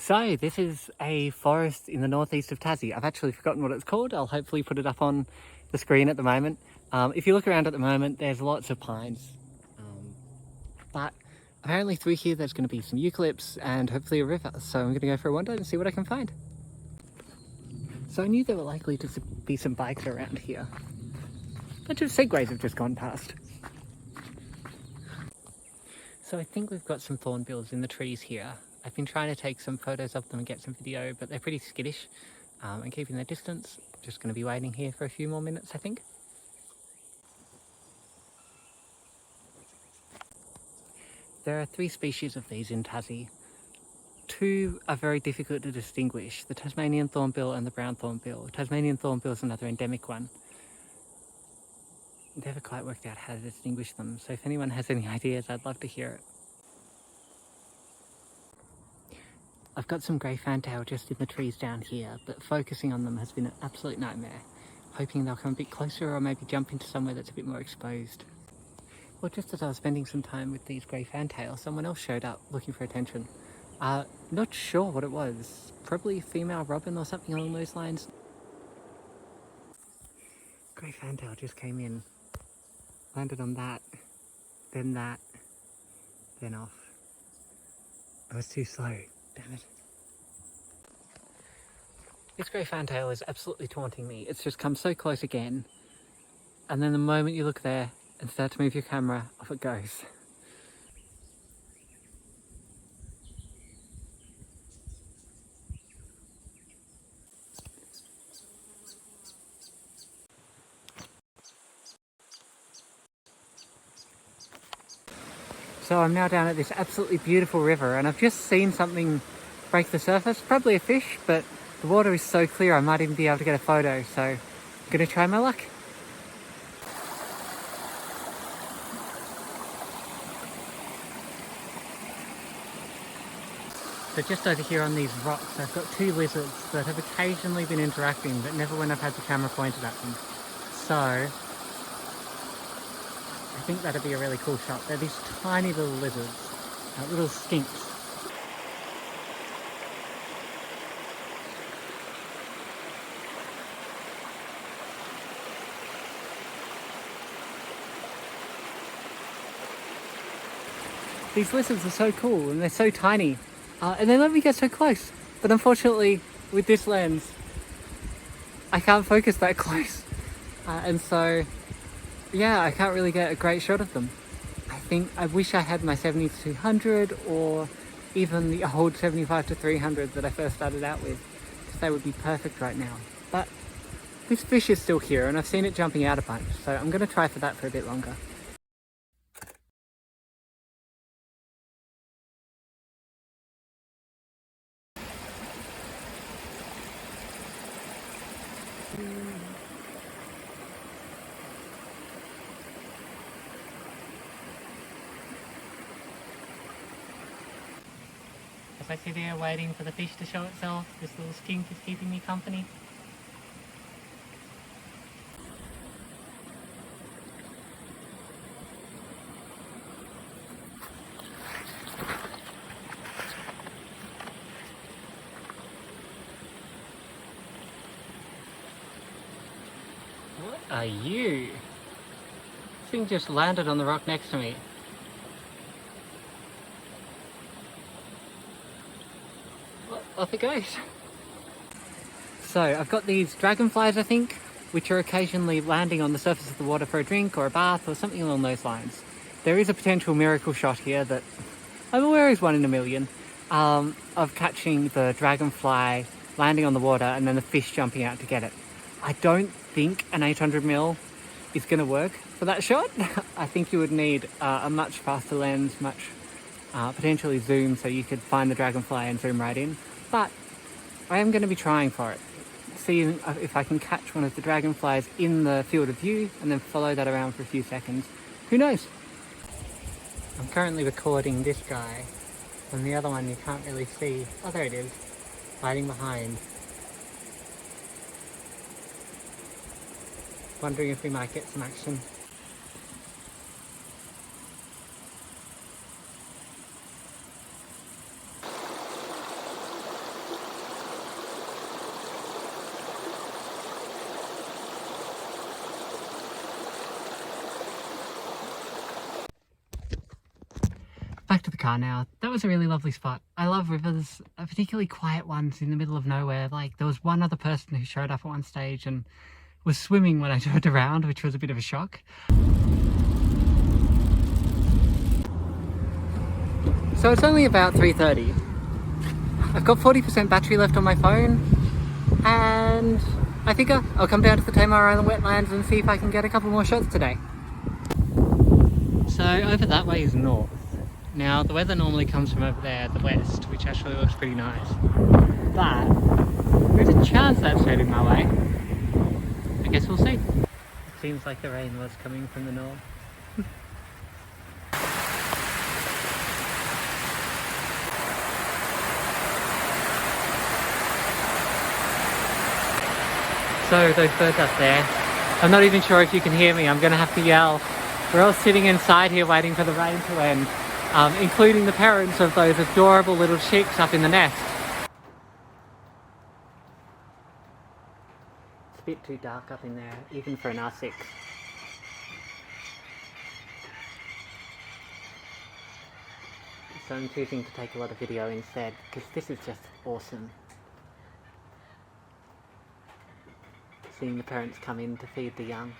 So this is a forest in the northeast of Tassie. I've actually forgotten what it's called. I'll hopefully put it up on the screen at the moment. If you look around at the moment, there's lots of pines. But apparently through here there's going to be some eucalypts and hopefully a river. So I'm going to go for a wander and see what I can find. So I knew there were likely to be some bikes around here. A bunch of segways have just gone past. So I think we've got some thornbills in the trees here. I've been trying to take some photos of them and get some video, but they're pretty skittish and keeping their distance. Just going to be waiting here for a few more minutes, I think. There are 3 species of these in Tassie. 2 are very difficult to distinguish, the Tasmanian thornbill and the brown thornbill. Tasmanian thornbill is another endemic one. Never quite worked out how to distinguish them, so if anyone has any ideas, I'd love to hear it. I've got some grey fantail just in the trees down here, but focusing on them has been an absolute nightmare. Hoping they'll come a bit closer or maybe jump into somewhere that's a bit more exposed. Well, just as I was spending some time with these grey fantail, someone else showed up looking for attention. Not sure what it was. Probably a female robin or something along those lines. Grey fantail just came in. Landed on that, then off. I was too slow, damn it. This grey fantail is absolutely taunting me. It's just come so close again, and then the moment you look there and start to move your camera, off it goes. So I'm now down at this absolutely beautiful river, and I've just seen something break the surface, probably a fish, but the water is so clear I might even be able to get a photo, so I'm gonna try my luck. So just over here on these rocks, I've got 2 lizards that have occasionally been interacting, but never when I've had the camera pointed at them. So I think that'd be a really cool shot. They're these tiny little lizards, little skinks. These lizards are so cool and they're so tiny. And they let me get so close. But unfortunately, with this lens, I can't focus that close. And so, yeah, I can't really get a great shot of them. I wish I had my 70-200 or even the old 75-300 that I first started out with, because they would be perfect right now. But this fish is still here and I've seen it jumping out a bunch, so I'm going to try for that for a bit longer. As I sit here waiting for the fish to show itself, this little skink is keeping me company. What are you? This thing just landed on the rock next to me. Off it goes. So I've got these dragonflies, I think, which are occasionally landing on the surface of the water for a drink or a bath or something along those lines. There is a potential miracle shot here that I'm aware is 1 in a million, of catching the dragonfly landing on the water and then the fish jumping out to get it. I don't think an 800mm is going to work for that shot. I think you would need a much faster lens, much potentially zoom, so you could find the dragonfly and zoom right in. But I am going to be trying for it, seeing if I can catch one of the dragonflies in the field of view and then follow that around for a few seconds. Who knows? I'm currently recording this guy, and the other one you can't really see. Oh, there it is, hiding behind. Wondering if we might get some action. back to the car now. That was a really lovely spot. I love rivers, particularly quiet ones in the middle of nowhere. Like, there was one other person who showed up at one stage and was swimming when I turned around, which was a bit of a shock. So it's only about 3:30. I've got 40% battery left on my phone, and I think I'll come down to the Tamar Island wetlands and see if I can get a couple more shots today. So over that way is north. Now the weather normally comes from over there, the west, which actually looks pretty nice. But there's a chance that's heading my way. I guess we'll see. It seems like the rain was coming from the north. So those birds up there, I'm not even sure if you can hear me. I'm gonna have to yell. We're all sitting inside here waiting for the rain to end, including the parents of those adorable little chicks up in the nest. It's a bit too dark up in there, even for an R6. So I'm choosing to take a lot of video instead, because this is just awesome. Seeing the parents come in to feed the young.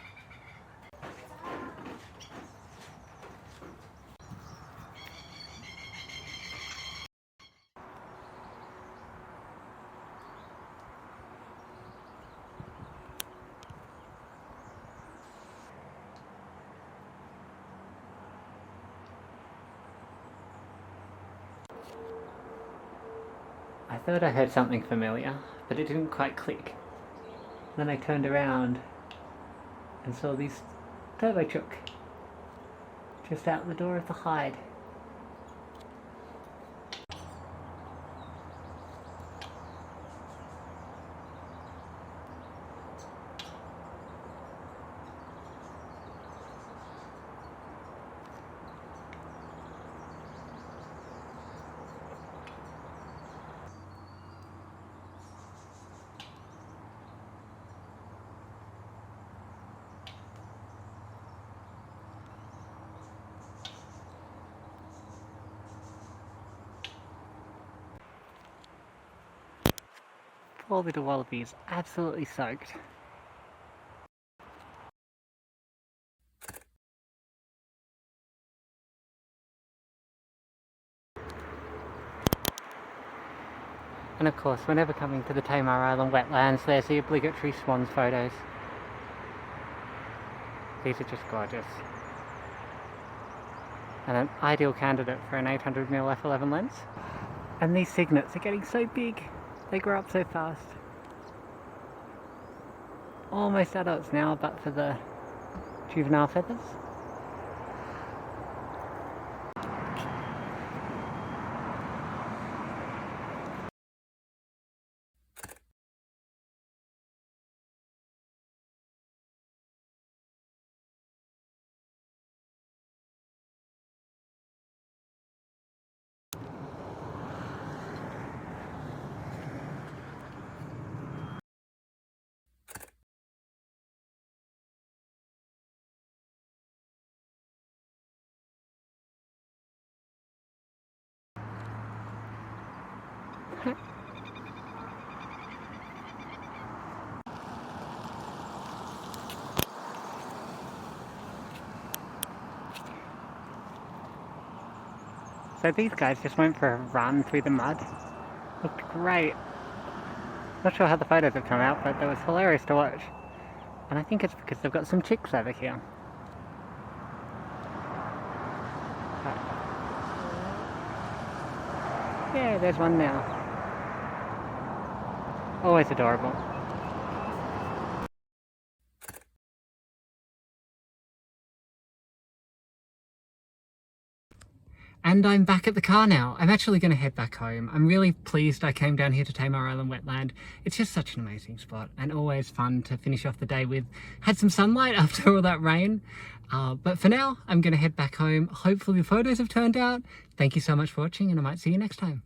I thought I heard something familiar, but it didn't quite click. Then I turned around and saw this turbo truck just out the door of the hide. Poor little wallaby is absolutely soaked. And of course, whenever coming to the Tamar Island wetlands, there's the obligatory swans photos. These are just gorgeous. And an ideal candidate for an 800mm f11 lens. And these cygnets are getting so big. They grow up so fast. Almost adults now, but for the juvenile feathers. So these guys just went for a run through the mud. Looked great. Not sure how the photos have come out, but it was hilarious to watch. And I think it's because they've got some chicks over here. Yeah, there's one now. Always adorable. And I'm back at the car now. I'm actually going to head back home. I'm really pleased I came down here to Tamar Island Wetland. It's just such an amazing spot and always fun to finish off the day with. Had some sunlight after all that rain. But for now, I'm going to head back home. Hopefully the photos have turned out. Thank you so much for watching, and I might see you next time.